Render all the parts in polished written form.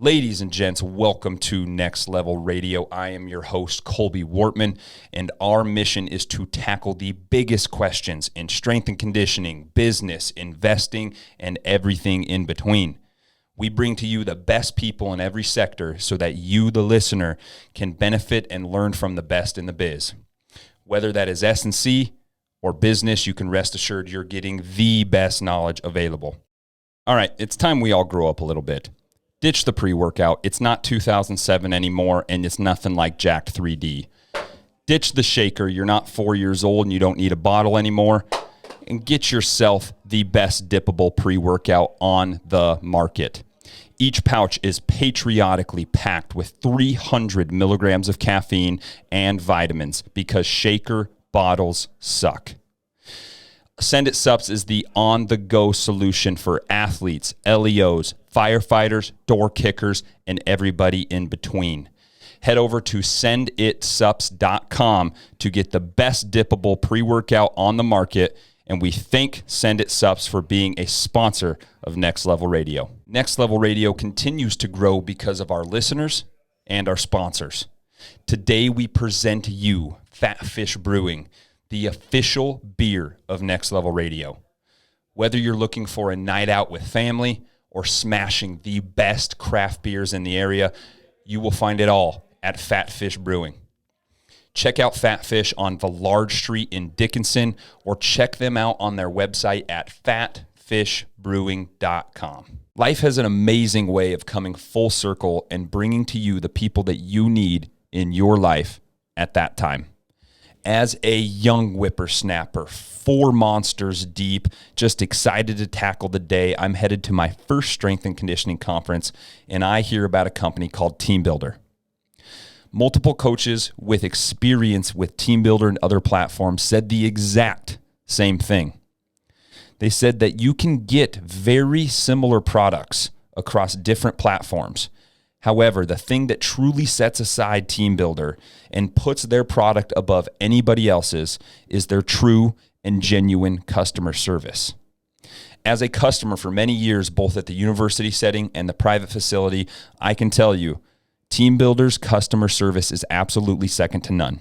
Ladies and gents, welcome to Next Level Radio. I am your host, Colby Wortman, and our mission is to tackle the biggest questions in strength and conditioning, business, investing, and everything in between. We bring to you the best people in every sector so that you, the listener, can benefit and learn from the best in the biz. Whether that is S&C or business, you can rest assured you're getting the best knowledge available. All right, it's time we all grow up a little bit. Ditch the pre-workout. It's not 2007 anymore, and it's nothing like Jacked 3D. Ditch the shaker. You're not 4 years old, and you don't need a bottle anymore. And get yourself the best dippable pre-workout on the market. Each pouch is patriotically packed with 300 milligrams of caffeine and vitamins because shaker bottles suck. Send It Sups is the on-the-go solution for athletes, LEOs, firefighters, door kickers, and everybody in between. Head over to senditsups.com to get the best dippable pre-workout on the market, and we thank Send It Sups for being a sponsor of Next Level Radio. Next Level Radio continues to grow because of our listeners and our sponsors. Today we present to you Fat Fish Brewing, the official beer of Next Level Radio. Whether you're looking for a night out with family or smashing the best craft beers in the area, you will find it all at Fat Fish Brewing. Check out Fat Fish on Villard Street in Dickinson, or check them out on their website at fatfishbrewing.com. Life has an amazing way of coming full circle and bringing to you the people that you need in your life at that time. As a young whippersnapper, 4 monsters deep, just excited to tackle the day, I'm headed to my first strength and conditioning conference, and I hear about a company called Team Builder. Multiple coaches with experience with Team Builder and other platforms said the exact same thing. They said that you can get very similar products across different platforms. However, the thing that truly sets aside Team Builder and puts their product above anybody else's is their true and genuine customer service. As a customer for many years, both at the university setting and the private facility, I can tell you, Team Builder's customer service is absolutely second to none.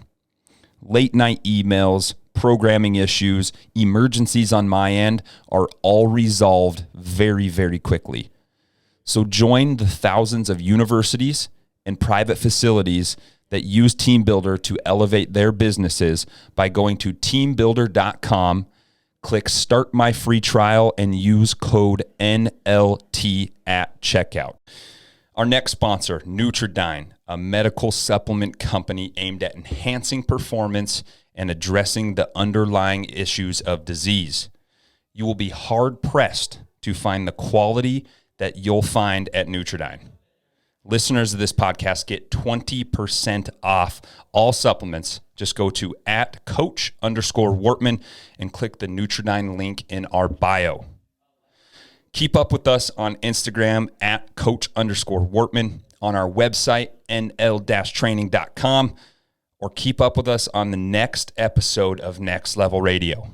Late night emails, programming issues, emergencies on my end are all resolved very, very quickly. So join the thousands of universities and private facilities that use Team Builder to elevate their businesses by going to teambuilder.com, click Start My Free Trial, and use code NLT at checkout. Our next sponsor, Nutridyne, a medical supplement company aimed at enhancing performance and addressing the underlying issues of disease. You will be hard-pressed to find the quality that you'll find at Nutridyne. Listeners of this podcast get 20% off all supplements. Just go to @coach_Wortman and click the Nutridyne link in our bio. Keep up with us on Instagram @coach_Wortman, on our website, nl-training.com, or keep up with us on the next episode of Next Level Radio.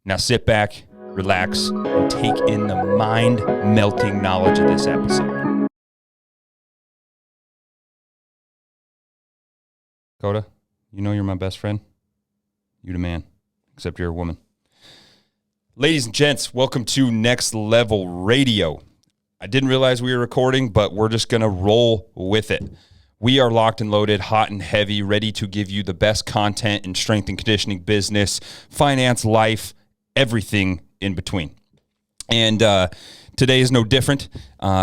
Now sit back, relax, and take in the mind-melting knowledge of this episode. Coda, you know you're my best friend? You the man, except you're a woman. Ladies and gents, welcome to Next Level Radio. I didn't realize we were recording, but we're just going to roll with it. We are locked and loaded, hot and heavy, ready to give you the best content in strength and conditioning, business, finance, life, everything in between. And today is no different.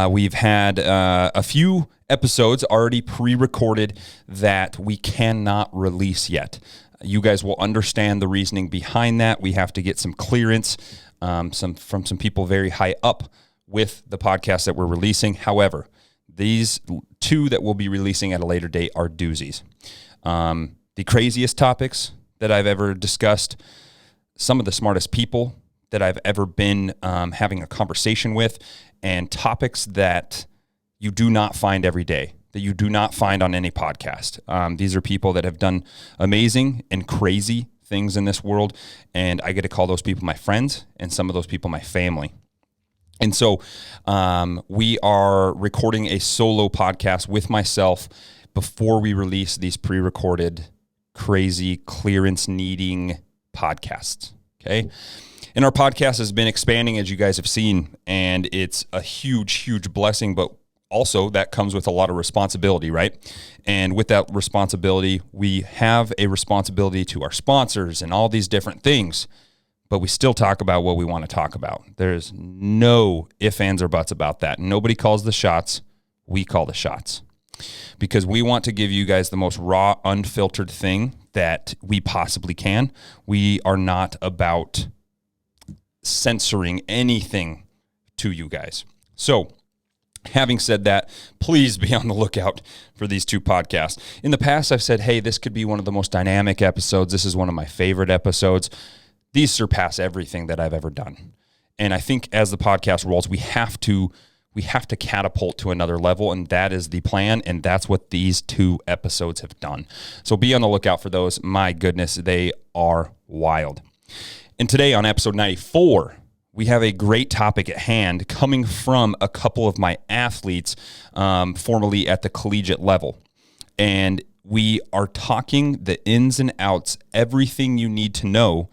We've had a few episodes already pre-recorded that we cannot release yet. You guys will understand the reasoning behind that. We have to get some clearance from some people very high up with the podcast that we're releasing. However, these 2 that we'll be releasing at a later date are doozies. The craziest topics that I've ever discussed, some of the smartest people that I've ever been having a conversation with, and topics that you do not find every day, that you do not find on any podcast. These are people that have done amazing and crazy things in this world, and I get to call those people my friends and some of those people my family. And so we are recording a solo podcast with myself before we release these pre-recorded, crazy, clearance-needing podcasts, okay? And our podcast has been expanding, as you guys have seen, and it's a huge, huge blessing, but also that comes with a lot of responsibility, right? And with that responsibility, we have a responsibility to our sponsors and all these different things, but we still talk about what we want to talk about. There's no ifs, ands, or buts about that. Nobody calls the shots. We call the shots because we want to give you guys the most raw, unfiltered thing that we possibly can. We are not about censoring anything to you guys. So, having said that, please be on the lookout for these two podcasts. In the past, I've said, hey, this could be one of the most dynamic episodes. This is one of my favorite episodes. These surpass everything that I've ever done. And I think as the podcast rolls, we have to catapult to another level, and that is the plan, and that's what these two episodes have done. So be on the lookout for those. My goodness, they are wild. And today on episode 94, we have a great topic at hand coming from a couple of my athletes formerly at the collegiate level. And we are talking the ins and outs, everything you need to know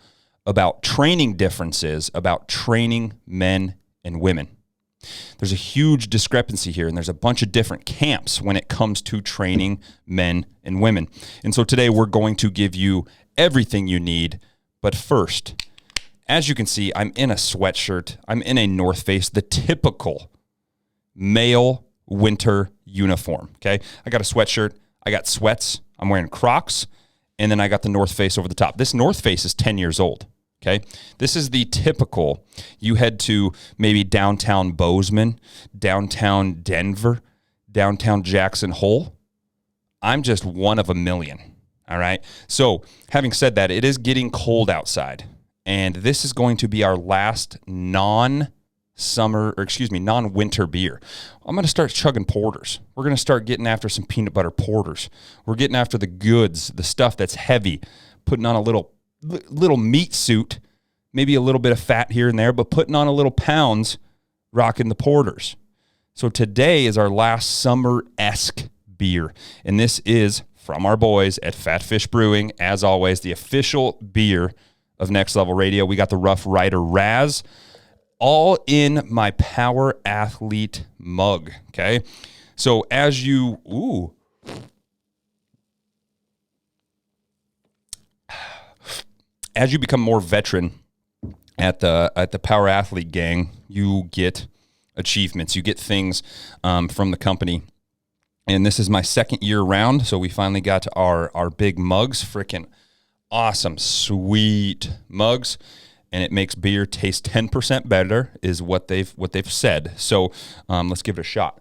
about training differences, about training men and women. There's a huge discrepancy here, and there's a bunch of different camps when it comes to training men and women. And so today we're going to give you everything you need. But first, as you can see, I'm in a sweatshirt. I'm in a North Face, the typical male winter uniform, okay? I got a sweatshirt. I got sweats. I'm wearing Crocs, and then I got the North Face over the top. This North Face is 10 years old, okay? This is the typical, you head to maybe downtown Bozeman, downtown Denver, downtown Jackson Hole. I'm just one of a million, all right? So having said that, it is getting cold outside. And this is going to be our last non-winter beer. I'm going to start chugging porters. We're going to start getting after some peanut butter porters. We're getting after the goods, the stuff that's heavy, putting on a little meat suit, maybe a little bit of fat here and there, but putting on a little pounds, rocking the porters. So today is our last summer-esque beer. And this is from our boys at Fat Fish Brewing. As always, the official beer of Next Level Radio. We got the Rough Rider Raz, all in my Power Athlete mug, okay? So as you become more veteran at the Power Athlete gang, you get achievements, you get things from the company. And this is my second year round, so we finally got our big mugs, freaking awesome, sweet mugs, and it makes beer taste 10% better, is what they've said. So let's give it a shot.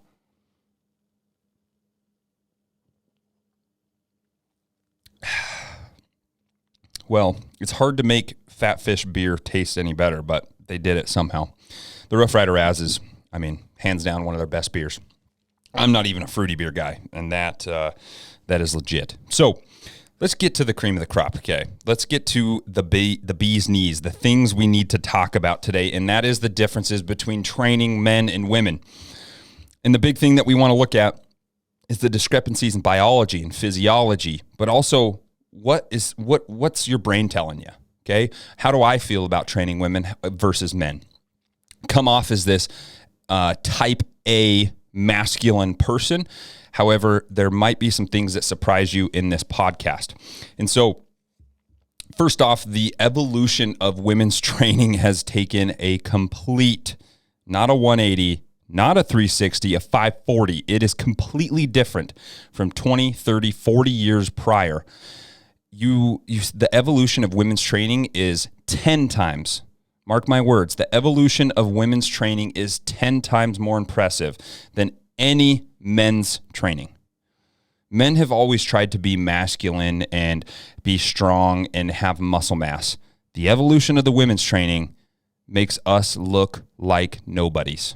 Well, it's hard to make Fat Fish beer taste any better, but they did it somehow. The Rough Rider Raz is, hands down, one of their best beers. I'm not even a fruity beer guy, and that is legit. So let's get to the cream of the crop, okay? Let's get to the bee's knees, the things we need to talk about today, and that is the differences between training men and women. And the big thing that we want to look at is the discrepancies in biology and physiology, but also what's your brain telling you, okay? How do I feel about training women versus men? Come off as this type A masculine person. However, there might be some things that surprise you in this podcast. And so, first off, the evolution of women's training has taken a complete, not a 180, not a 360, a 540. It is completely different from 20, 30, 40 years prior. The evolution of women's training is 10 times. Mark my words, the evolution of women's training is 10 times more impressive than any men's training. Men have always tried to be masculine and be strong and have muscle mass. The evolution of the women's training makes us look like nobodies.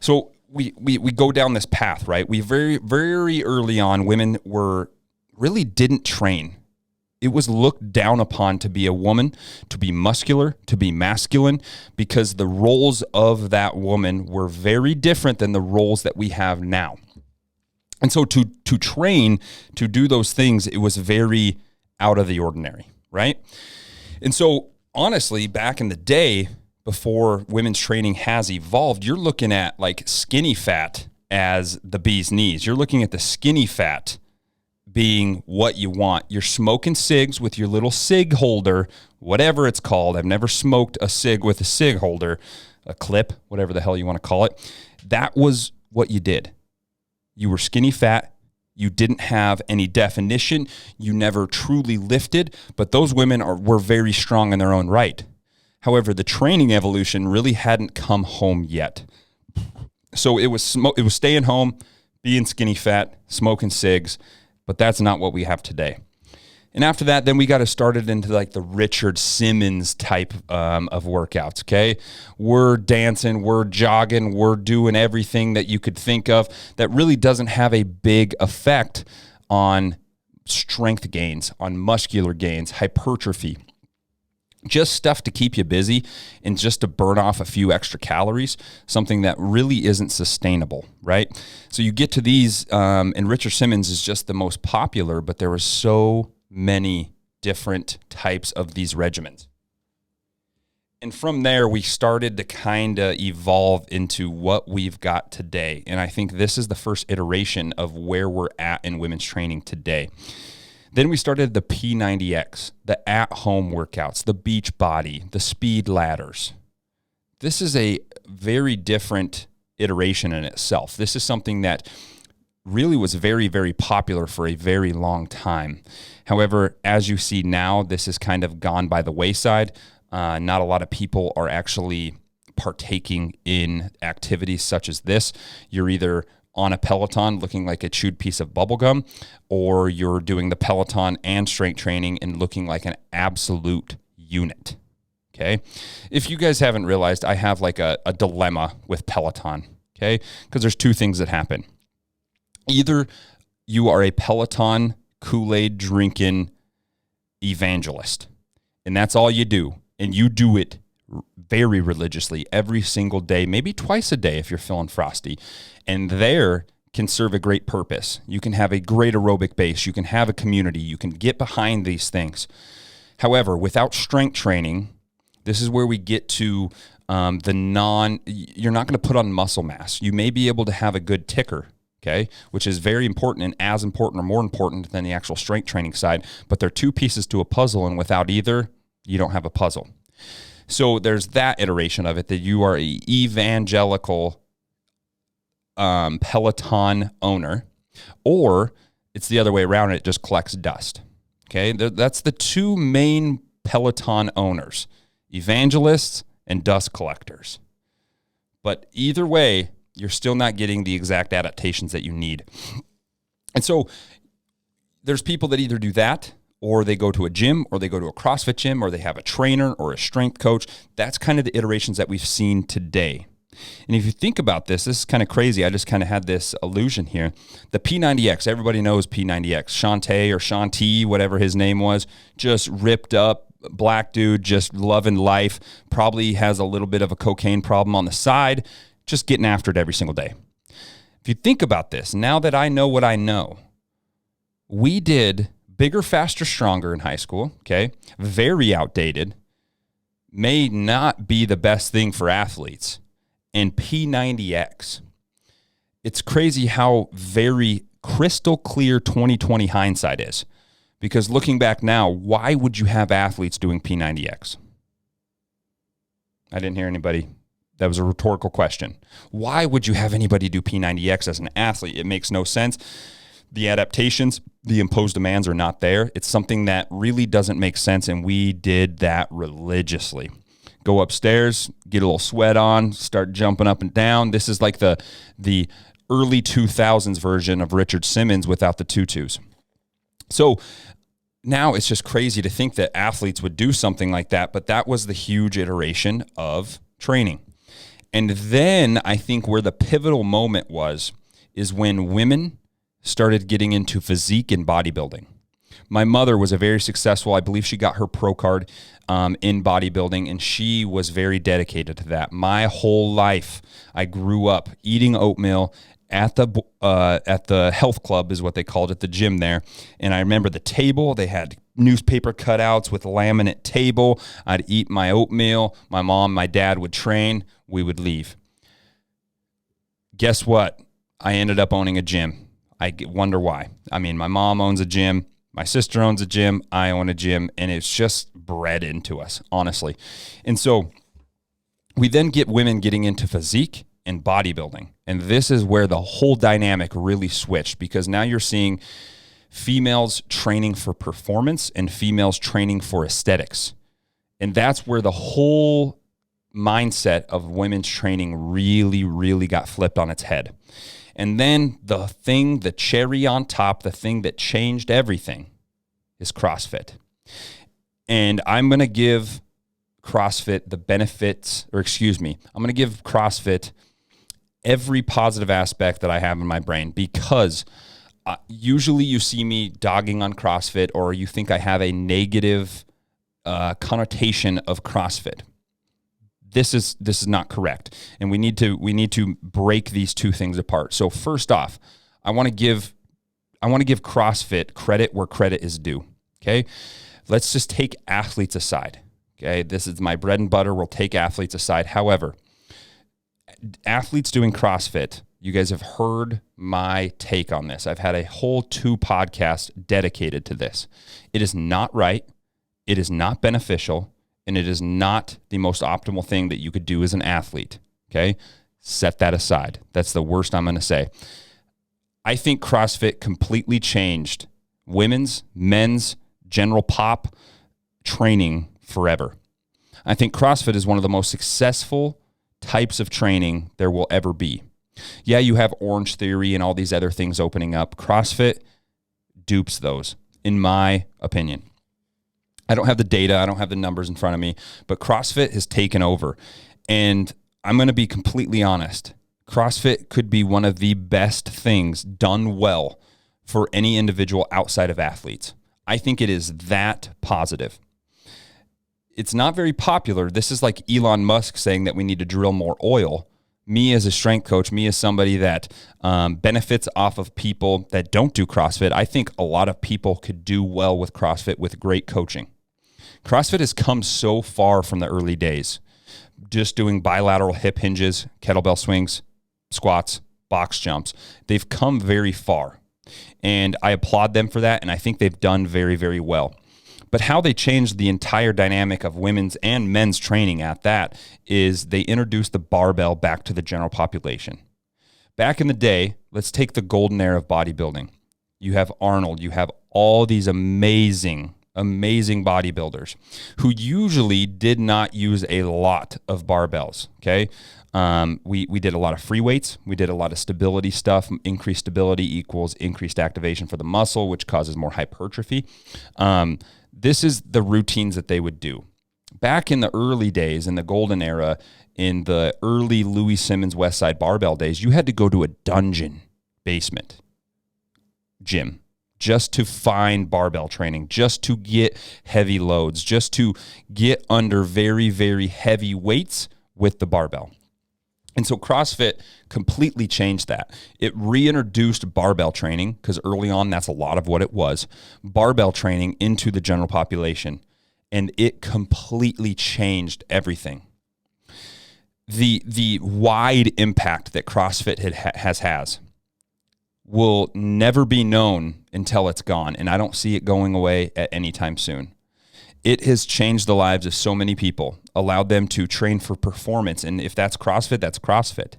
So we go down this path, right? We very, very early on, women really didn't train. It was looked down upon to be a woman, to be muscular, to be masculine, because the roles of that woman were very different than the roles that we have now. And so to train, to do those things, it was very out of the ordinary, right? And so honestly, back in the day, before women's training has evolved, you're looking at like skinny fat as the bee's knees. You're looking at the skinny fat being what you want. You're smoking cigs with your little cig holder, whatever it's called. I've never smoked a cig with a cig holder, a clip, whatever the hell you want to call it. That was what you did. You were skinny fat. You didn't have any definition. You never truly lifted, but those women were very strong in their own right. However, the training evolution really hadn't come home yet. So it was staying home, being skinny fat, smoking cigs, but that's not what we have today. And after that, then we got started into like the Richard Simmons type of workouts, okay? We're dancing, we're jogging, we're doing everything that you could think of that really doesn't have a big effect on strength gains, on muscular gains, hypertrophy. Just stuff to keep you busy and just to burn off a few extra calories, something that really isn't sustainable, right? So you get to these, and Richard Simmons is just the most popular, but there were so many different types of these regimens. And from there, we started to kind of evolve into what we've got today. And I think this is the first iteration of where we're at in women's training today. Then we started the P90X, the at-home workouts, the beach body, the speed ladders. This is a very different iteration in itself. This is something that really was very, very popular for a very long time. However, as you see now, this has kind of gone by the wayside. Not a lot of people are actually partaking in activities such as this. You're either on a Peloton looking like a chewed piece of bubble gum, or you're doing the Peloton and strength training and looking like an absolute unit. Okay. If you guys haven't realized, I have like a dilemma with Peloton. Okay. Because there's two things that happen. Either you are a Peloton Kool-Aid drinking evangelist, and that's all you do. And you do it very religiously every single day, maybe twice a day if you're feeling frosty. And there can serve a great purpose. You can have a great aerobic base. You can have a community. You can get behind these things. However, without strength training, this is where we get to you're not going to put on muscle mass. You may be able to have a good ticker, okay, which is very important and as important or more important than the actual strength training side. But they're two pieces to a puzzle, and without either, you don't have a puzzle. So there's that iteration of it, that you are an evangelical Peloton owner, or it's the other way around, it just collects dust. Okay, that's the two main Peloton owners, evangelists and dust collectors. But either way, you're still not getting the exact adaptations that you need. And so there's people that either do that, or they go to a gym, or they go to a CrossFit gym, or they have a trainer or a strength coach. That's kind of the iterations that we've seen today. And if you think about this is kind of crazy. I just kind of had this illusion here. The P90X, everybody knows P90X. Shantae or Shanti, whatever his name was, just ripped up, black dude, just loving life, probably has a little bit of a cocaine problem on the side, just getting after it every single day. If you think about this, now that I know what I know, we did bigger, faster, stronger in high school, okay? Very outdated, may not be the best thing for athletes. And P90X, it's crazy how very crystal clear 2020 hindsight is. Because looking back now, why would you have athletes doing P90X? I didn't hear anybody. That was a rhetorical question. Why would you have anybody do P90X as an athlete? It makes no sense. The adaptations, the imposed demands are not there. It's something that really doesn't make sense, and we did that religiously. Go upstairs, get a little sweat on, start jumping up and down. This is like the early 2000s version of Richard Simmons without the tutus. So now it's just crazy to think that athletes would do something like that, but that was the huge iteration of training. And then I think where the pivotal moment is when women started getting into physique and bodybuilding. My mother was a very successful, I believe she got her pro card in bodybuilding, and she was very dedicated to that. My whole life, I grew up eating oatmeal at the health club, is what they called it, the gym there. And I remember the table, they had newspaper cutouts with laminate table. I'd eat my oatmeal. My mom, my dad would train. We would leave. Guess what? I ended up owning a gym. I wonder why. I mean, my mom owns a gym. My sister owns a gym. I own a gym. And it's just bred into us, honestly. And so we then get women getting into physique and bodybuilding. And this is where the whole dynamic really switched, because now you're seeing females training for performance and females training for aesthetics. And that's where the whole mindset of women's training really, really got flipped on its head. And then the cherry on top, the thing that changed everything is CrossFit. And I'm going to give CrossFit the benefits, I'm going to give CrossFit every positive aspect that I have in my brain, because usually you see me dogging on CrossFit, or you think I have a negative connotation of CrossFit. This is not correct, and we need to break these two things apart. So first off, I want to give CrossFit credit where credit is due. Okay, let's just take athletes aside. Okay, this is my bread and butter. We'll take athletes aside. However, athletes doing CrossFit, you guys have heard my take on this. I've had a whole 2 podcasts dedicated to this. It is not right. It is not beneficial. And it is not the most optimal thing that you could do as an athlete, okay? Set that aside. That's the worst I'm going to say. I think CrossFit completely changed women's, men's, general pop training forever. I think CrossFit is one of the most successful types of training there will ever be. Yeah, you have Orange Theory and all these other things opening up. CrossFit dupes those, in my opinion. I don't have the data, I don't have the numbers in front of me, but CrossFit has taken over. And I'm going to be completely honest. CrossFit could be one of the best things done well for any individual outside of athletes. I think it is that positive. It's not very popular. This is like Elon Musk saying that we need to drill more oil. Me as a strength coach, me as somebody that benefits off of people that don't do CrossFit, I think a lot of people could do well with CrossFit with great coaching. CrossFit has come so far from the early days, just doing bilateral hip hinges, kettlebell swings, squats, box jumps. They've come very far, and I applaud them for that, and I think they've done very, very well. But how they changed the entire dynamic of women's and men's training at that is they introduced the barbell back to the general population. Back in the day, let's take the golden era of bodybuilding. You have Arnold, you have all these amazing bodybuilders who usually did not use a lot of barbells, okay? We did a lot of free weights. We did a lot of stability stuff. Increased stability equals increased activation for the muscle, which causes more hypertrophy. This is the routines that they would do. Back in the early days, in the golden era, in the early Louis Simmons Westside Barbell days, you had to go to a dungeon basement gym just to find barbell training, just to get heavy loads, just to get under very, very heavy weights with the barbell. And so CrossFit completely changed that. It reintroduced barbell training, because early on, that's a lot of what it was, barbell training into the general population. And it completely changed everything. The wide impact that CrossFit has will never be known until it's gone. And I don't see it going away at any time soon. It has changed the lives of so many people, allowed them to train for performance. And if that's CrossFit, that's CrossFit.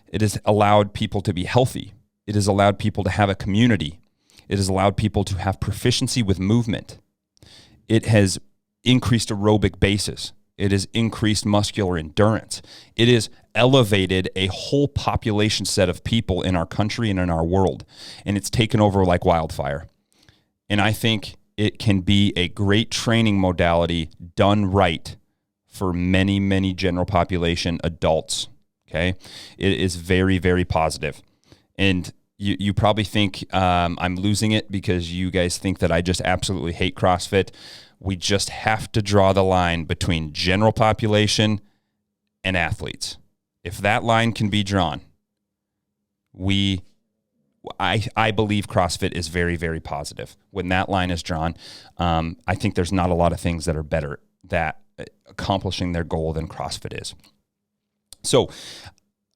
It has allowed people to be healthy. It has allowed people to have a community. It has allowed people to have proficiency with movement. It has increased aerobic basis. It has increased muscular endurance. It has elevated a whole population set of people in our country and in our world. And it's taken over like wildfire. And I think it can be a great training modality done right for many, many general population adults. Okay. It is very, very positive. And You probably think I'm losing it because you guys think that I just absolutely hate CrossFit. We just have to draw the line between general population and athletes. If that line can be drawn, I believe CrossFit is very, very positive. When that line is drawn, I think there's not a lot of things that are better that accomplishing their goal than CrossFit is. So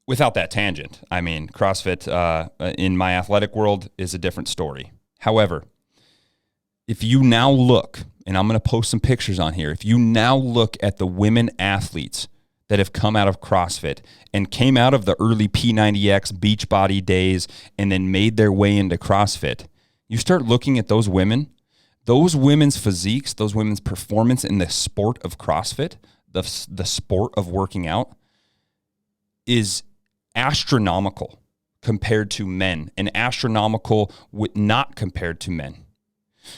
without that tangent, I mean, CrossFit in my athletic world is a different story. However, if you now look, and I'm going to post some pictures on here, if you now look at the women athletes that have come out of CrossFit and came out of the early P90X Beachbody days and then made their way into CrossFit, you start looking at those women's physiques, those women's performance in the sport of CrossFit, the sport of working out, is astronomical compared to men, and astronomical not compared to men.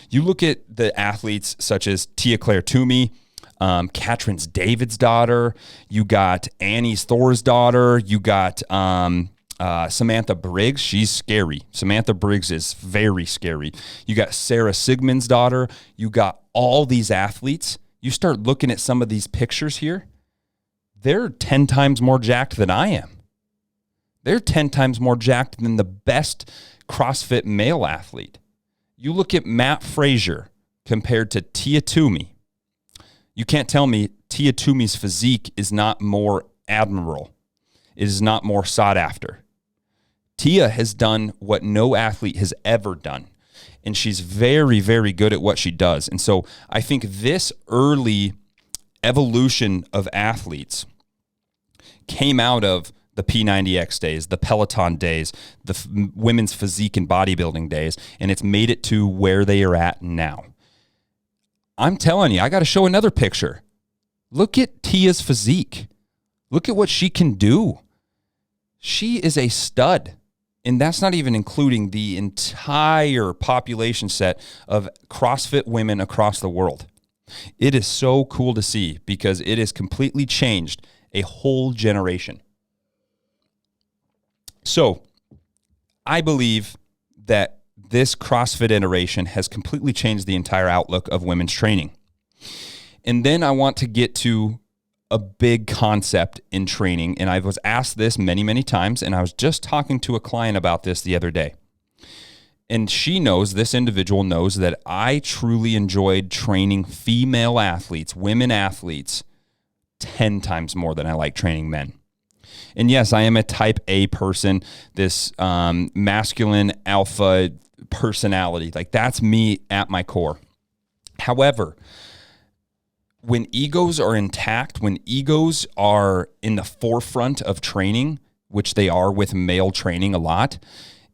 You look at the athletes such as Tia-Clair Toomey, Katrin Davidsdottir, you got Annie Thorisdottir, you got Samantha Briggs. She's scary. Samantha Briggs is very scary. You got Sarah Sigmundsdottir. You got all these athletes. You start looking at some of these pictures here. They're 10 times more jacked than I am. They're 10 times more jacked than the best CrossFit male athlete. You look at Matt Frazier compared to Tia Toomey. You can't tell me Tia Toomey's physique is not more admirable. It is not more sought after. Tia has done what no athlete has ever done, and she's very, very good at what she does. And so I think this early evolution of athletes came out of the P90X days, the Peloton days, the women's physique and bodybuilding days, and it's made it to where they are at now. I'm telling you, I got to show another picture. Look at Tia's physique. Look at what she can do. She is a stud. And that's not even including the entire population set of CrossFit women across the world. It is so cool to see because it has completely changed a whole generation. So I believe that this CrossFit iteration has completely changed the entire outlook of women's training. And then I want to get to a big concept in training. And I was asked this many, many times. And I was just talking to a client about this the other day. And this individual knows that I truly enjoyed training female athletes, women athletes, 10 times more than I like training men. And yes, I am a type A person, this masculine alpha personality. Like that's me at my core. However, when egos are intact, when egos are in the forefront of training, which they are with male training a lot,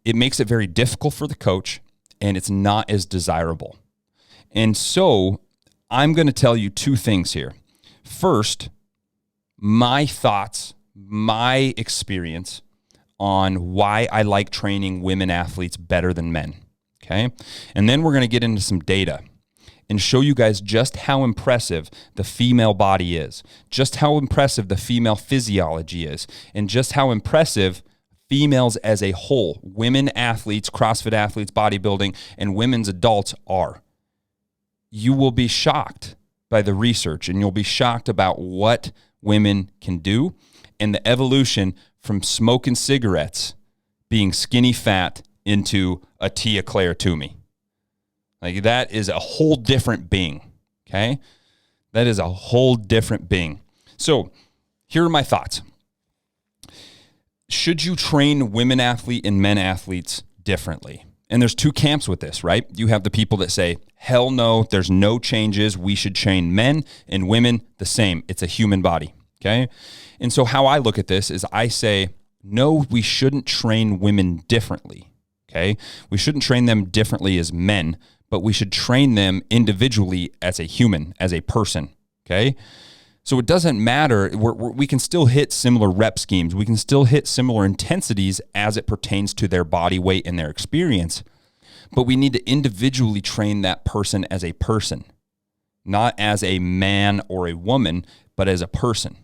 it makes it very difficult for the coach and it's not as desirable. And so I'm going to tell you two things here. First, my thoughts, my experience on why I like training women athletes better than men, okay? And then we're going to get into some data and show you guys just how impressive the female body is, just how impressive the female physiology is, and just how impressive females as a whole, women athletes, CrossFit athletes, bodybuilding, and women's adults are. You will be shocked by the research, and you'll be shocked about what women can do and the evolution from smoking cigarettes, being skinny fat, into a Tia-Clair Toomey. Like that is a whole different being, okay? That is a whole different being. So here are my thoughts. Should you train women athlete and men athletes differently? And there's two camps with this, right? You have the people that say, hell no, there's no changes. We should train men and women the same. It's a human body, okay? And so how I look at this is I say, no, we shouldn't train women differently, okay? We shouldn't train them differently as men, but we should train them individually as a human, as a person, okay? So it doesn't matter. We can still hit similar rep schemes. We can still hit similar intensities as it pertains to their body weight and their experience, but we need to individually train that person as a person, not as a man or a woman, but as a person.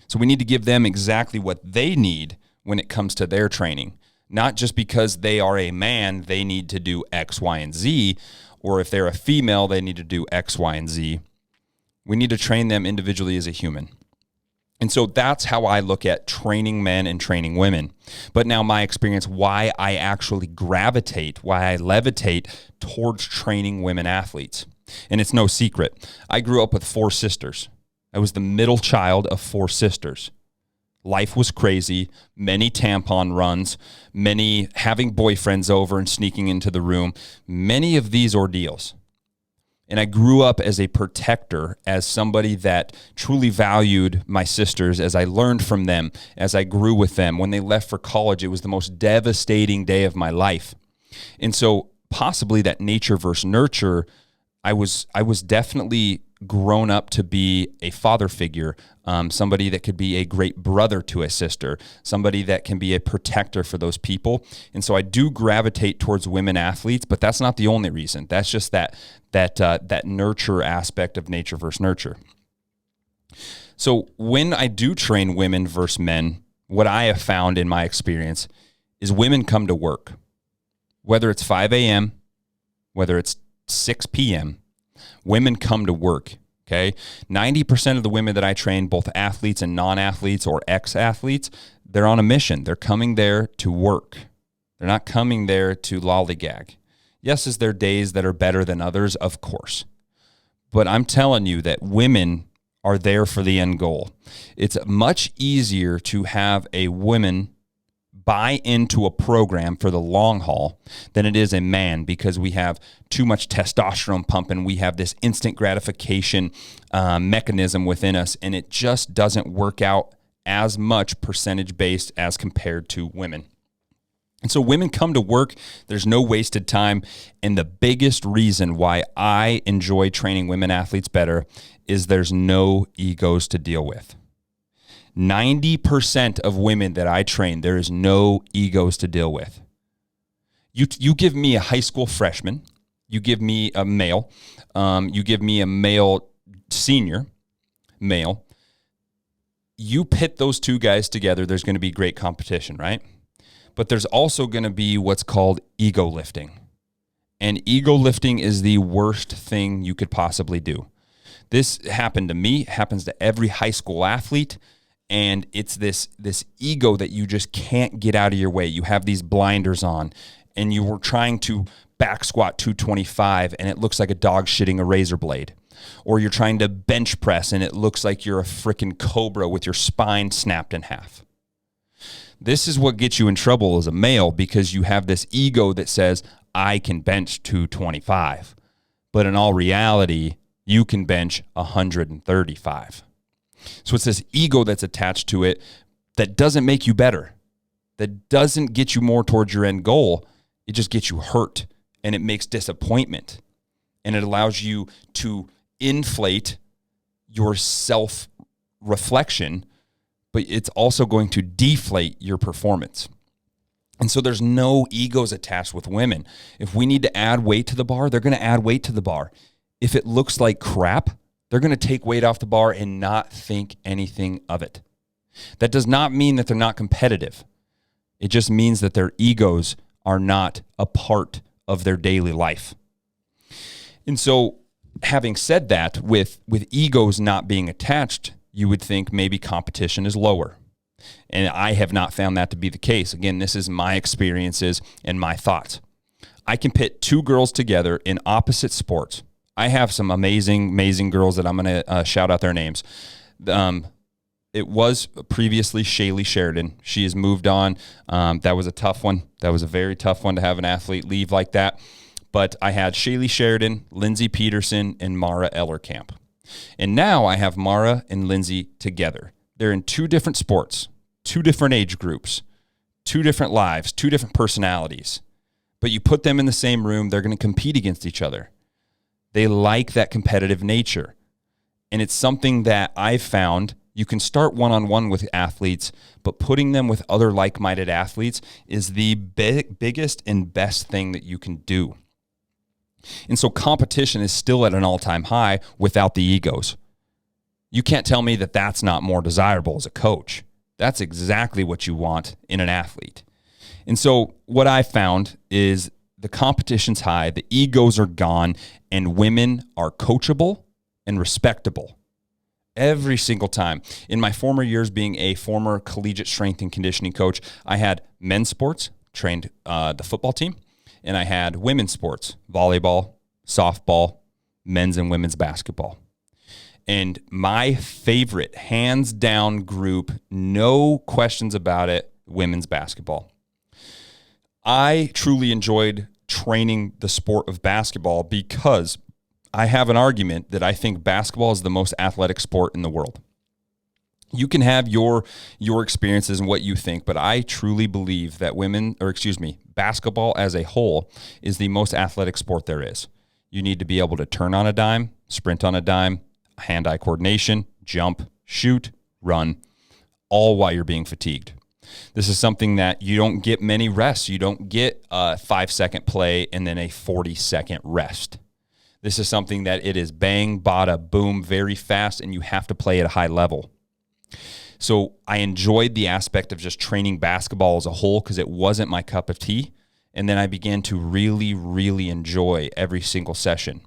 So we need to give them exactly what they need when it comes to their training, Not just because they are a man, they need to do X, Y, and Z, or if they're a female, they need to do X, Y, and Z. We need to train them individually as a human. And so that's how I look at training men and training women. But now my experience, why I actually gravitate, why I levitate towards training women athletes. And it's no secret. I grew up with 4 sisters. I was the middle child of 4 sisters. Life was crazy, many tampon runs, many having boyfriends over and sneaking into the room, many of these ordeals. And I grew up as a protector, as somebody that truly valued my sisters, as I learned from them, as I grew with them. When they left for college, it was the most devastating day of my life. And so possibly that nature versus nurture, I was definitely grown up to be a father figure, somebody that could be a great brother to a sister, somebody that can be a protector for those people. And so I do gravitate towards women athletes, but that's not the only reason. That's just that nurture aspect of nature versus nurture. So when I do train women versus men, what I have found in my experience is women come to work, whether it's 5 a.m., whether it's 6 p.m., women come to work, okay? 90% of the women that I train, both athletes and non-athletes or ex-athletes, they're on a mission. They're coming there to work. They're not coming there to lollygag. Yes, is there days that are better than others? Of course. But I'm telling you that women are there for the end goal. It's much easier to have a woman buy into a program for the long haul than it is a man, because we have too much testosterone pumping. We have this instant gratification mechanism within us, and it just doesn't work out as much percentage based as compared to women. And so women come to work, there's no wasted time. And the biggest reason why I enjoy training women athletes better is there's no egos to deal with. 90% of women that I train, there is no egos to deal with. You give me a high school freshman, you give me a male, you give me a male senior, male. You pit those two guys together, there's going to be great competition, right? But there's also going to be what's called ego lifting. And ego lifting is the worst thing you could possibly do. This happened to me, happens to every high school athlete. And it's this ego that you just can't get out of your way. You have these blinders on, and you were trying to back squat 225, and it looks like a dog shitting a razor blade. Or you're trying to bench press, and it looks like you're a freaking cobra with your spine snapped in half. This is what gets you in trouble as a male, because you have this ego that says, I can bench 225. But in all reality, you can bench 135. So it's this ego that's attached to it that doesn't make you better, that doesn't get you more towards your end goal. It just gets you hurt, and it makes disappointment, and it allows you to inflate your self-reflection, but it's also going to deflate your performance. And so there's no egos attached with women. If we need to add weight to the bar, they're going to add weight to the bar. If it looks like crap, they're going to take weight off the bar and not think anything of it. That does not mean that they're not competitive. It just means that their egos are not a part of their daily life. And so having said that, with egos not being attached, you would think maybe competition is lower. And I have not found that to be the case. Again, this is my experiences and my thoughts. I can pit 2 girls together in opposite sports. I have some amazing girls that I'm going to shout out their names. It was previously Shaylee Sheridan. She has moved on. That was a tough one. That was a very tough one to have an athlete leave like that. But I had Shaylee Sheridan, Lindsay Peterson, and Mara Ellerkamp. And now I have Mara and Lindsay together. They're in 2 different sports, 2 different age groups, 2 different lives, 2 different personalities. But you put them in the same room, they're going to compete against each other. They like that competitive nature. And it's something that I've found you can start one-on-one with athletes, but putting them with other like-minded athletes is the biggest and best thing that you can do. And so competition is still at an all-time high without the egos. You can't tell me that that's not more desirable as a coach. That's exactly what you want in an athlete. And so what I found is the competition's high, the egos are gone, and women are coachable and respectable every single time. In my former years being a former collegiate strength and conditioning coach, I had men's sports, trained the football team, and I had women's sports, volleyball, softball, men's and women's basketball. And my favorite, hands down group, no questions about it, women's basketball. I truly enjoyed training the sport of basketball because I have an argument that I think basketball is the most athletic sport in the world. You can have your experiences and what you think, but I truly believe that basketball as a whole is the most athletic sport there is. You need to be able to turn on a dime, sprint on a dime, hand-eye coordination, jump, shoot, run, all while you're being fatigued. This is something that you don't get many rests. You don't get a 5-second play and then a 40-second rest. This is something that it is bang, bada, boom, very fast, and you have to play at a high level. So I enjoyed the aspect of just training basketball as a whole because it wasn't my cup of tea. And then I began to really, really enjoy every single session.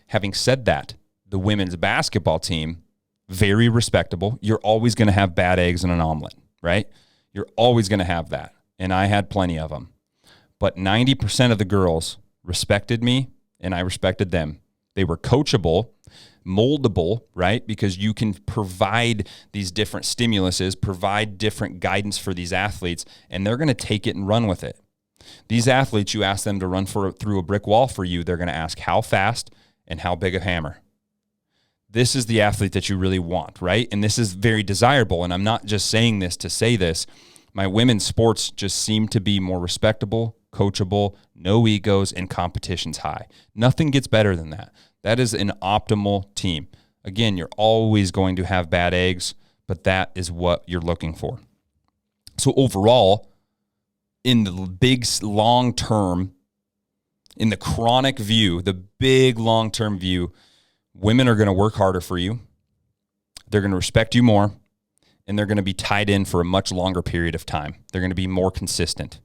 Having said that, the women's basketball team, very respectable. You're always going to have bad eggs in an omelet, right? You're always going to have that. And I had plenty of them. But 90% of the girls respected me and I respected them. They were coachable, moldable, right? Because you can provide these different stimuluses, provide different guidance for these athletes, and they're going to take it and run with it. These athletes, you ask them to run through a brick wall for you, they're going to ask how fast and how big a hammer. This is the athlete that you really want, right? And this is very desirable, and I'm not just saying this to say this. My women's sports just seem to be more respectable, coachable, no egos, and competition's high. Nothing gets better than that. That is an optimal team. Again, you're always going to have bad eggs, but that is what you're looking for. So overall, in the big long term, in the chronic view, the big long-term view, women are going to work harder for you. They're going to respect you more, and they're going to be tied in for a much longer period of time. They're going to be more consistent.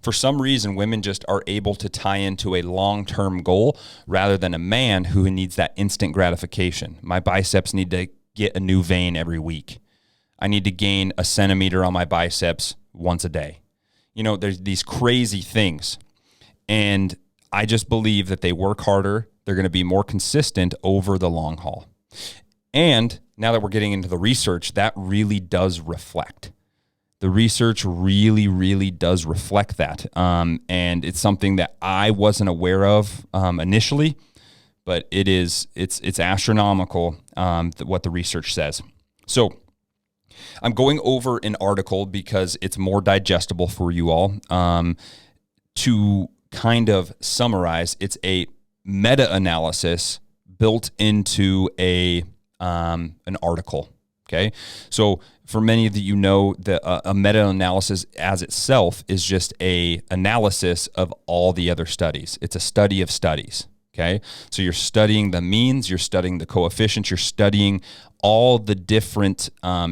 For some reason, women just are able to tie into a long-term goal rather than a man who needs that instant gratification. My biceps need to get a new vein every week. I need to gain a centimeter on my biceps once a day. You know, there's these crazy things. And I just believe that they work harder. They're going to be more consistent over the long haul. And now that we're getting into the research, that really does reflect. The research really, really does reflect that. And it's something that I wasn't aware of initially, but it's astronomical what the research says. So I'm going over an article because it's more digestible for you all. To kind of summarize, it's a meta-analysis built into an article. Okay, so for many of you know, a meta-analysis as itself is just a analysis of all the other studies. It's a study of studies. Okay, so you're studying the means, you're studying the coefficients, you're studying all the different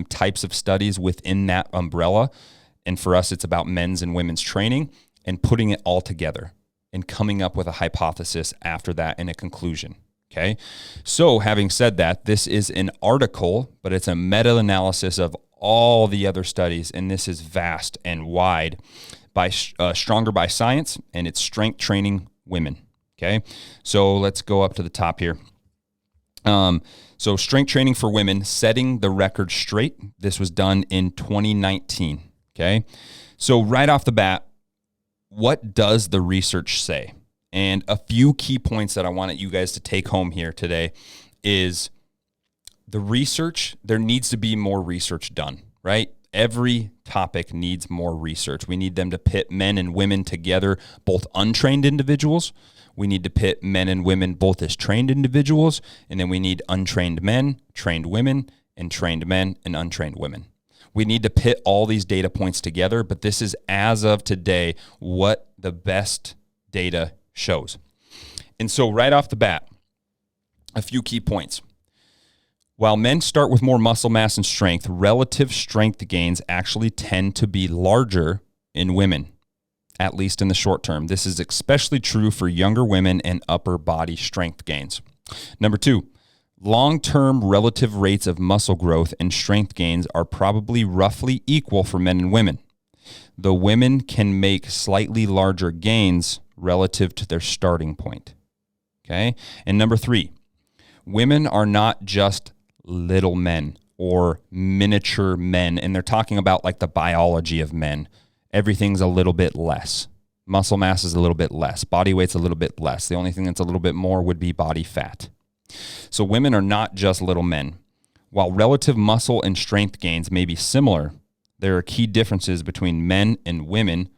types of studies within that umbrella. And for us, it's about men's and women's training and putting it all together and coming up with a hypothesis after that and a conclusion. Okay, so having said that, this is an article, but it's a meta-analysis of all the other studies, and this is vast and wide by Stronger by Science, and it's strength training women. Okay, so let's go up to the top here. So strength training for women, setting the record straight. This was done in 2019. Okay, so right off the bat, what does the research say? And a few key points that I wanted you guys to take home here today is the research. There needs to be more research done, right? Every topic needs more research. We need them to pit men and women together, both untrained individuals. We need to pit men and women both as trained individuals. And then we need untrained men, trained women, and trained men and untrained women. We need to pit all these data points together, but this is, as of today, what the best data shows. And so right off the bat, a few key points. While men start with more muscle mass and strength, relative strength gains actually tend to be larger in women. at least in the short term. This is especially true for younger women and upper body strength gains. Number 2, long-term relative rates of muscle growth and strength gains are probably roughly equal for men and women, though women can make slightly larger gains relative to their starting point. Okay? And number 3, women are not just little men or miniature men, and they're talking about like the biology of men. Everything's a little bit less. Muscle mass is a little bit less. Body weight's a little bit less. The only thing that's a little bit more would be body fat. So women are not just little men. While relative muscle and strength gains may be similar, there are key differences between men and women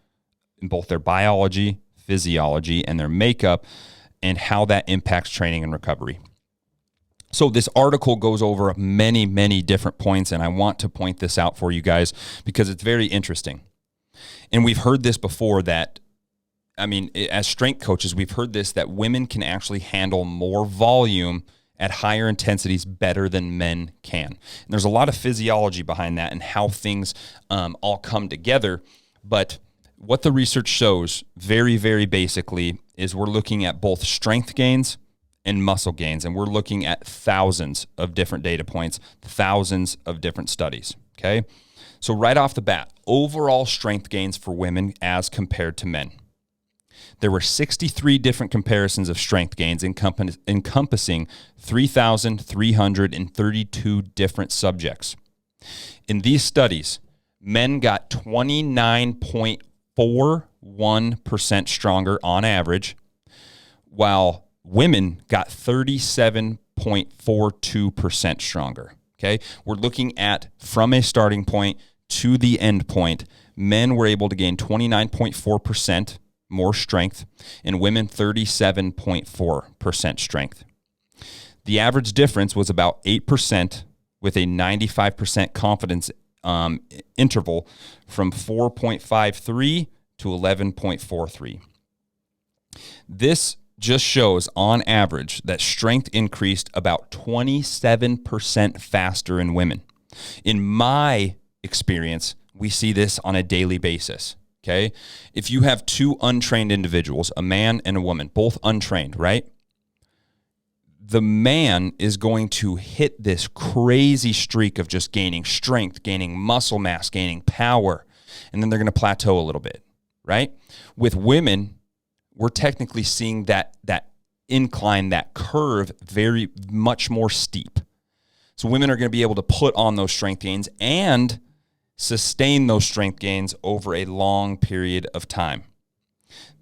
in both their biology, physiology, and their makeup, and how that impacts training and recovery. So this article goes over many, many different points, and I want to point this out for you guys because it's very interesting. And we've heard this before as strength coaches, we've heard this, that women can actually handle more volume at higher intensities better than men can. And there's a lot of physiology behind that and how things all come together. But what the research shows very, very basically is we're looking at both strength gains and muscle gains, and we're looking at thousands of different data points, thousands of different studies, okay? So right off the bat, overall strength gains for women as compared to men. There were 63 different comparisons of strength gains encompassing 3,332 different subjects. In these studies, men got 29.41% stronger on average, while women got 37.42% stronger. Okay, we're looking at from a starting point to the end point. Men were able to gain 29.4% more strength, and women 37.4% strength. The average difference was about 8%, with a 95% confidence interval from 4.53 to 11.43. This just shows on average that strength increased about 27% faster in women. In my experience, we see this on a daily basis. Okay. If you have two untrained individuals, a man and a woman, both untrained, right? The man is going to hit this crazy streak of just gaining strength, gaining muscle mass, gaining power, and then they're going to plateau a little bit, right? With women, we're technically seeing that incline, that curve, very much more steep. So women are going to be able to put on those strength gains and sustain those strength gains over a long period of time.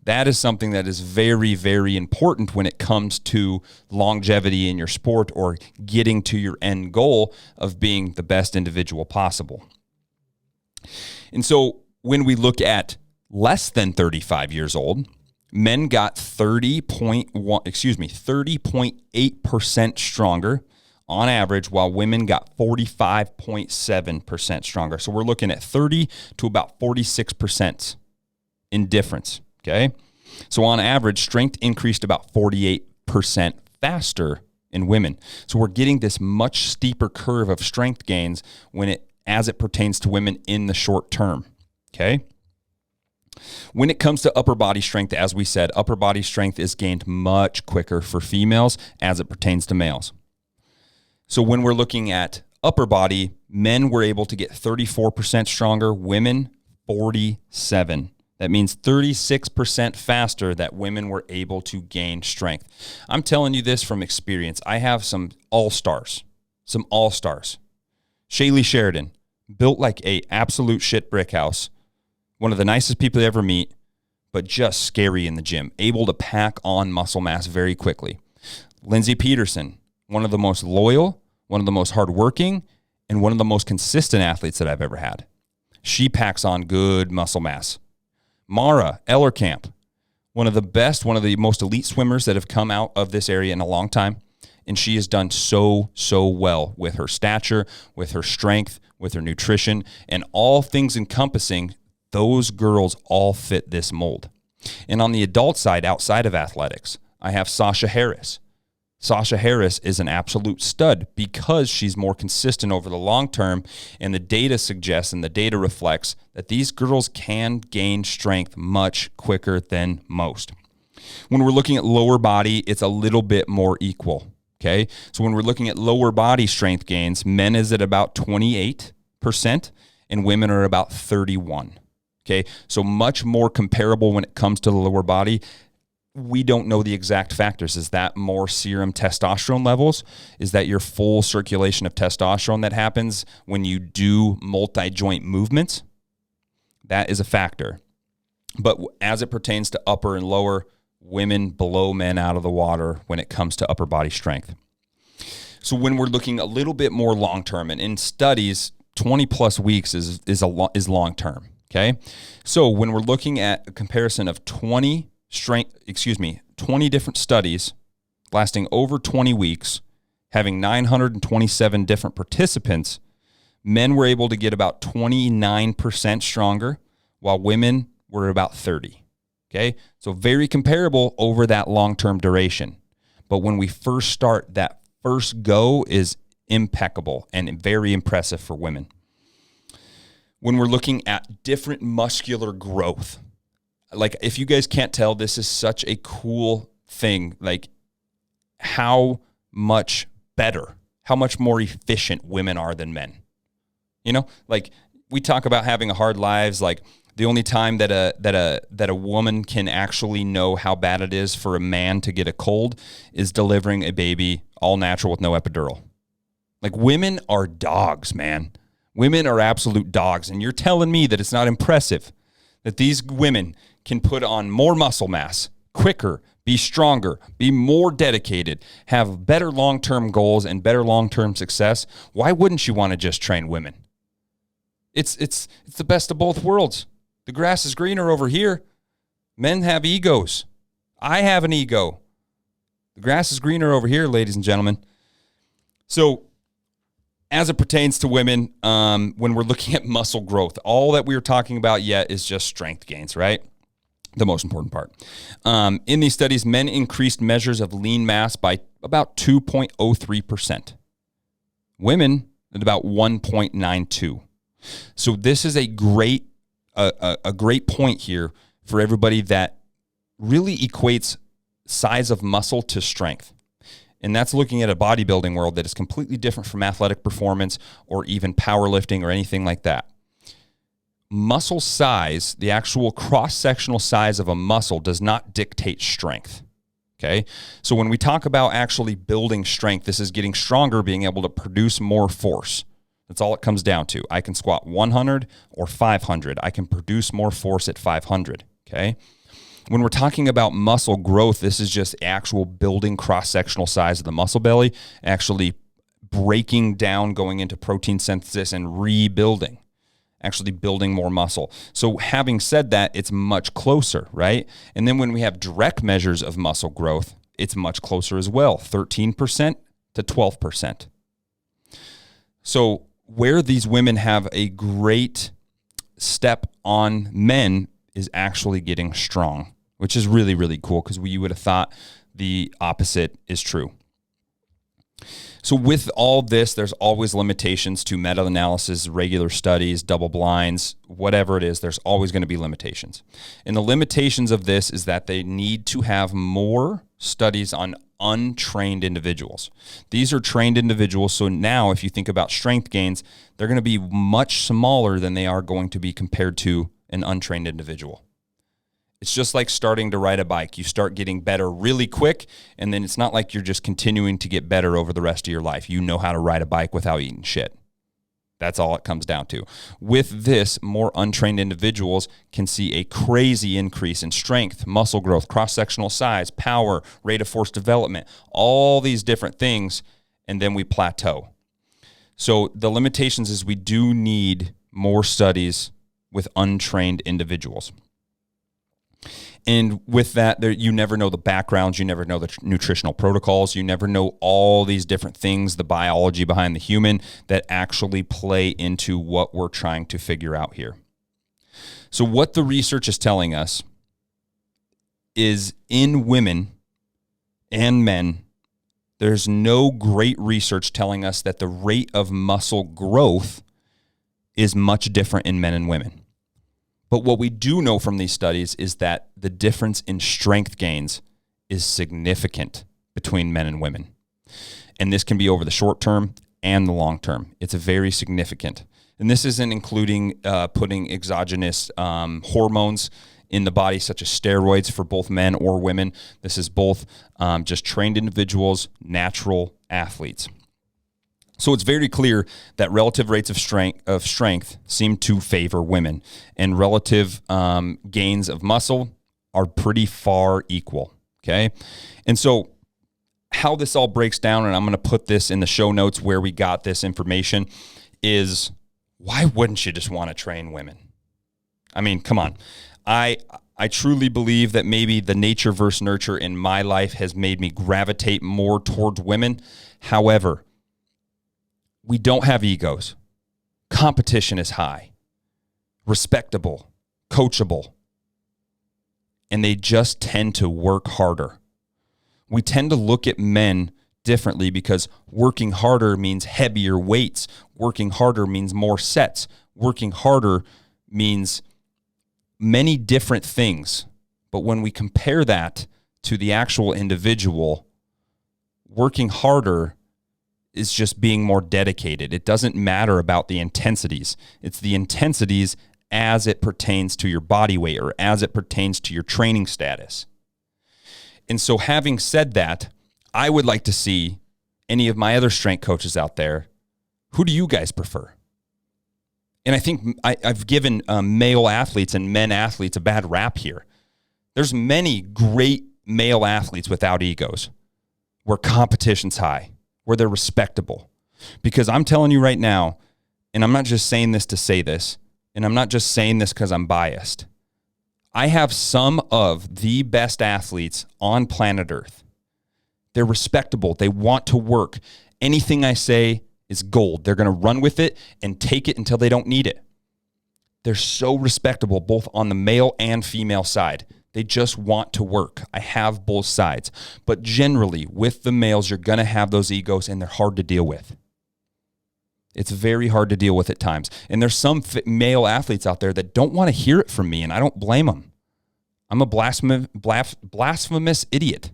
That is something that is very, very important when it comes to longevity in your sport or getting to your end goal of being the best individual possible. And so when we look at less than 35 years old, men got 30.8% stronger on average, while women got 45.7% stronger. So we're looking at 30 to about 46% in difference, okay? So on average, strength increased about 48% faster in women. So we're getting this much steeper curve of strength gains as it pertains to women in the short term, okay? When it comes to upper body strength, as we said, upper body strength is gained much quicker for females as it pertains to males. So when we're looking at upper body, men were able to get 34% stronger, women 47%. That means 36% faster that women were able to gain strength. I'm telling you this from experience. I have some all-stars. Shaylee Sheridan, built like a absolute shit brick house. One of the nicest people you ever meet, but just scary in the gym, able to pack on muscle mass very quickly. Lindsey Peterson, one of the most loyal, one of the most hardworking, and one of the most consistent athletes that I've ever had. She packs on good muscle mass. Mara Ellerkamp, one of the best, one of the most elite swimmers that have come out of this area in a long time. And she has done so well with her stature, with her strength, with her nutrition, and all things encompassing. Those girls all fit this mold. And on the adult side, outside of athletics, I have Sasha Harris, Sasha Harris is an absolute stud because she's more consistent over the long term, and the data suggests and the data reflects that these girls can gain strength much quicker than most. When we're looking at lower body, it's a little bit more equal, okay? So when we're looking at lower body strength gains, men is at about 28% and women are about 31%, okay? So much more comparable when it comes to the lower body. We don't know the exact factors. Is that more serum testosterone levels? Is that your full circulation of testosterone that happens when you do multi-joint movements? That is a factor. But as it pertains to upper and lower, women blow men out of the water when it comes to upper body strength. So when we're looking a little bit more long-term, and in studies, 20 plus weeks is long-term, okay? So when we're looking at a comparison of 20 different studies lasting over 20 weeks, having 927 different participants, men were able to get about 29% stronger, while women were about 30. Okay, so very comparable over that long-term duration. But when we first start, that first go is impeccable and very impressive for women. When we're looking at different muscular growth, like if you guys can't tell, this is such a cool thing, like how much better, how much more efficient women are than men. You know, like we talk about having hard lives, like the only time that a woman can actually know how bad it is for a man to get a cold is delivering a baby all natural with no epidural. Like women are dogs, man. Women are absolute dogs. And you're telling me that it's not impressive that these women can put on more muscle mass quicker, be stronger, be more dedicated, have better long-term goals and better long-term success. Why wouldn't you want to just train women? It's the best of both worlds. The grass is greener over here. Men have egos. I have an ego. The grass is greener over here, ladies and gentlemen. So as it pertains to women, when we're looking at muscle growth, all that we were talking about yet is just strength gains, right? The most important part. In these studies, men increased measures of lean mass by about 2.03%. Women at about 1.92. So this is a great point here for everybody that really equates size of muscle to strength. And that's looking at a bodybuilding world that is completely different from athletic performance or even powerlifting or anything like that. Muscle size, the actual cross-sectional size of a muscle, does not dictate strength. Okay? So when we talk about actually building strength, this is getting stronger, being able to produce more force. That's all it comes down to. I can squat 100 or 500. I can produce more force at 500, okay? When we're talking about muscle growth, this is just actual building cross-sectional size of the muscle belly, actually breaking down, going into protein synthesis and rebuilding, actually building more muscle. So having said that, it's much closer, right? And then when we have direct measures of muscle growth, it's much closer as well, 13% to 12%. So where these women have a great step on men is actually getting strong, which is really, really cool because you would have thought the opposite is true. So with all this, there's always limitations to meta-analysis, regular studies, double blinds, whatever it is, there's always going to be limitations. And the limitations of this is that they need to have more studies on untrained individuals. These are trained individuals, so now if you think about strength gains, they're going to be much smaller than they are going to be compared to an untrained individual. It's just like starting to ride a bike. You start getting better really quick, and then it's not like you're just continuing to get better over the rest of your life. You know how to ride a bike without eating shit. That's all it comes down to. With this, more untrained individuals can see a crazy increase in strength, muscle growth, cross-sectional size, power, rate of force development, all these different things, and then we plateau. So the limitations is we do need more studies with untrained individuals. And with that, you never know the backgrounds, you never know the nutritional protocols, you never know all these different things, the biology behind the human that actually play into what we're trying to figure out here. So what the research is telling us is in women and men, There's no great research telling us that the rate of muscle growth is much different in men and women. But what we do know from these studies is that the difference in strength gains is significant between men and women. And this can be over the short term and the long term. It's very significant. And this isn't including putting exogenous hormones in the body, such as steroids for both men or women. This is both just trained individuals, natural athletes. So it's very clear that relative rates of strength seem to favor women, and relative gains of muscle are pretty far equal. Okay, and so how this all breaks down, and I'm going to put this in the show notes where we got this information, is why wouldn't you just want to train women? I mean, come on. I truly believe that maybe the nature versus nurture in my life has made me gravitate more towards women. However, we don't have egos. Competition is high, respectable, coachable, and they just tend to work harder. We tend to look at men differently because working harder means heavier weights. Working harder means more sets. Working harder means many different things. But when we compare that to the actual individual, working harder is just being more dedicated. It doesn't matter about the intensities. It's the intensities as it pertains to your body weight or as it pertains to your training status. And so having said that, I would like to see any of my other strength coaches out there. Who do you guys prefer? And I think I've given male athletes and men athletes a bad rap here. There's many great male athletes without egos, where competition's high, where they're respectable. Because I'm telling you right now, and I'm not just saying this to say this, and I'm not just saying this because I'm biased. I have some of the best athletes on planet Earth. They're respectable. They want to work. Anything I say is gold. They're going to run with it and take it until they don't need it. They're so respectable, both on the male and female side. They just want to work. I have both sides. But generally, with the males, you're going to have those egos, and they're hard to deal with. It's very hard to deal with at times. And there's some male athletes out there that don't want to hear it from me, and I don't blame them. I'm a blasphemous idiot.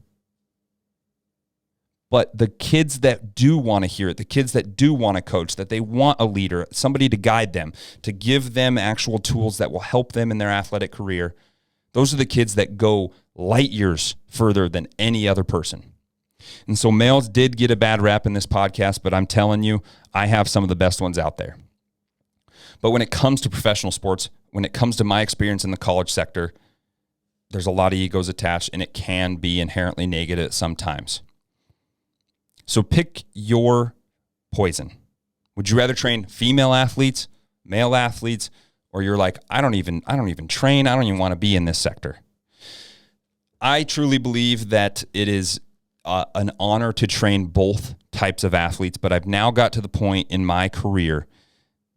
But the kids that do want to hear it, the kids that do want to coach, that they want a leader, somebody to guide them, to give them actual tools that will help them in their athletic career, those are the kids that go light years further than any other person. And so males did get a bad rap in this podcast, but I'm telling you, I have some of the best ones out there. But when it comes to professional sports, when it comes to my experience in the college sector, there's a lot of egos attached, and it can be inherently negative sometimes. So pick your poison. Would you rather train female athletes, male athletes, or you're like, I don't even train, I don't even want to be in this sector? I truly believe that it is an honor to train both types of athletes, but I've now got to the point in my career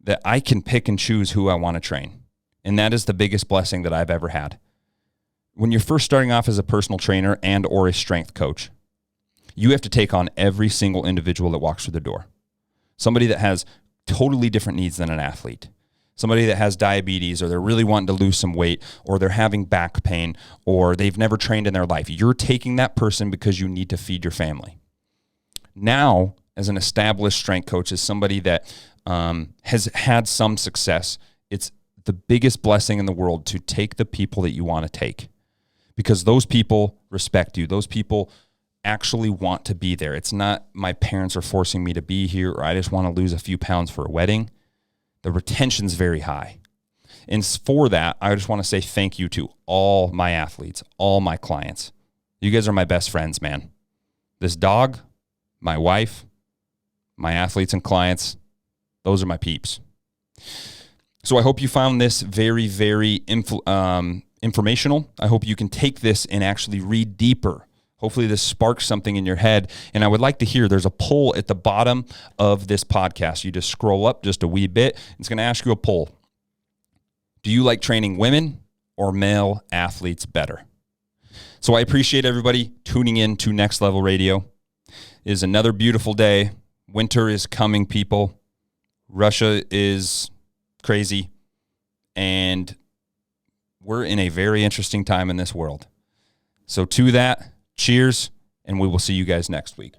that I can pick and choose who I want to train. And that is the biggest blessing that I've ever had. When you're first starting off as a personal trainer and or a strength coach, you have to take on every single individual that walks through the door. Somebody that has totally different needs than an athlete. Somebody that has diabetes, or they're really wanting to lose some weight, or they're having back pain, or they've never trained in their life. You're taking that person because you need to feed your family. Now, as an established strength coach, as somebody that has had some success, it's the biggest blessing in the world to take the people that you want to take, because those people respect you. Those people actually want to be there. It's not my parents are forcing me to be here, or I just want to lose a few pounds for a wedding. The retention's very high. And for that, I just want to say thank you to all my athletes, all my clients. You guys are my best friends, man. This dog, my wife, my athletes and clients, those are my peeps. So I hope you found this very, very informational. I hope you can take this and actually read deeper. Hopefully this sparks something in your head. And I would like to hear, there's a poll at the bottom of this podcast. You just scroll up just a wee bit. It's going to ask you a poll. Do you like training women or male athletes better? So I appreciate everybody tuning in to Next Level Radio. is another beautiful day. Winter is coming, people. Russia is crazy. And we're in a very interesting time in this world. So to that, cheers, and we will see you guys next week.